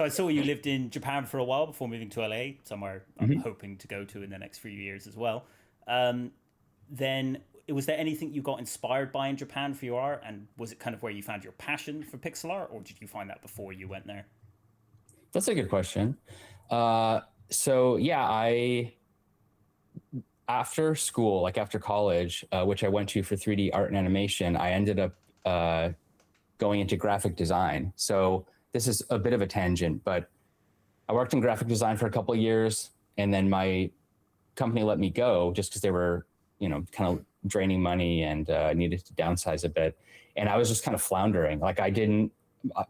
I saw you lived in Japan for a while before moving to LA, somewhere I'm Mhm. hoping to go to in the next few years as well. Um, then was there anything you got inspired by in Japan for your art, and was it kind of where you found your passion for pixel art, or did you find that before you went there? That's a good question. Uh, so yeah, I after school, like after college, which I went to for 3D art and animation, I ended up going into graphic design. So this is a bit of a tangent, but I worked in graphic design for a couple of years, and then my company let me go just because they were, kind of draining money and needed to downsize a bit. And I was just kind of floundering. Like I didn't,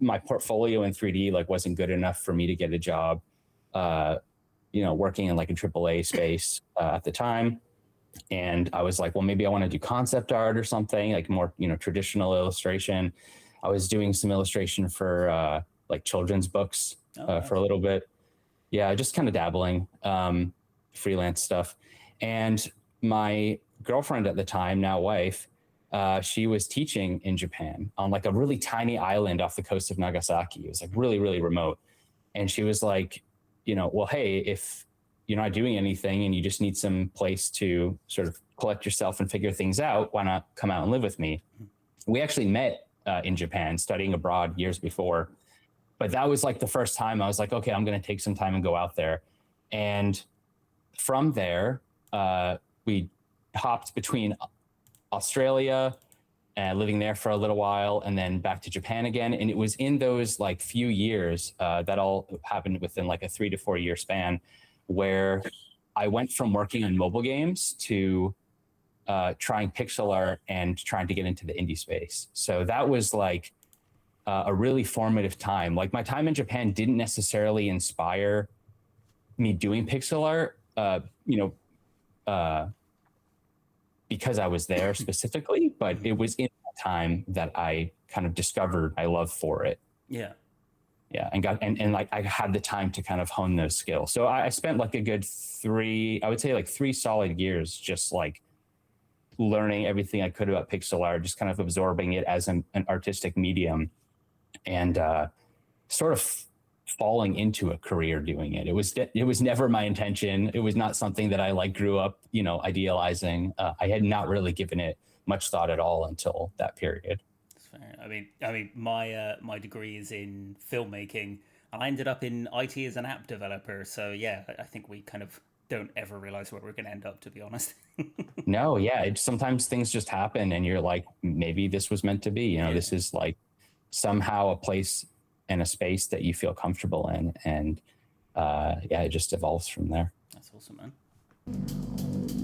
my portfolio in 3D like wasn't good enough for me to get a job, uh, working in like a AAA space at the time. And I was like, well, maybe I want to do concept art or something like more, traditional illustration. I was doing some illustration for like children's books Oh, for a nice. little bit. Yeah, just kind of dabbling, freelance stuff. And my girlfriend at the time, now wife, she was teaching in Japan on like a really tiny island off the coast of Nagasaki. It was like really, really remote. And she was like, well, hey, if you're not doing anything and you just need some place to sort of collect yourself and figure things out, why not come out and live with me? We actually met in Japan studying abroad years before, but that was like the first time I was like, okay, I'm going to take some time and go out there. And from there, we hopped between Australia and living there for a little while and then back to Japan again. And it was in those like few years that all happened within like a 3 to 4 year span where I went from working on mobile games to trying pixel art and trying to get into the indie space. So that was like a really formative time. Like my time in Japan didn't necessarily inspire me doing pixel art, uh, because I was there specifically, but Mhm. it was in that time that I kind of discovered my love for it. Yeah. Yeah, and got and like I had the time to kind of hone those skills. So I spent like a good I would say like 3 solid years, just like learning everything I could about pixel art, just kind of absorbing it as an artistic medium, and sort of falling into a career doing it. It was never my intention. It was not something that I like grew up, idealizing. I had not really given it much thought at all until that period. That's fair. I mean, my degree is in filmmaking, and I ended up in IT as an app developer. So yeah, I think we kind of don't ever realize where we're going to end up, to be honest. No, yeah, sometimes things just happen, and you're like, maybe this was meant to be. Yeah, This is like somehow a place and a space that you feel comfortable in, and yeah, it just evolves from there. that's awesome, man.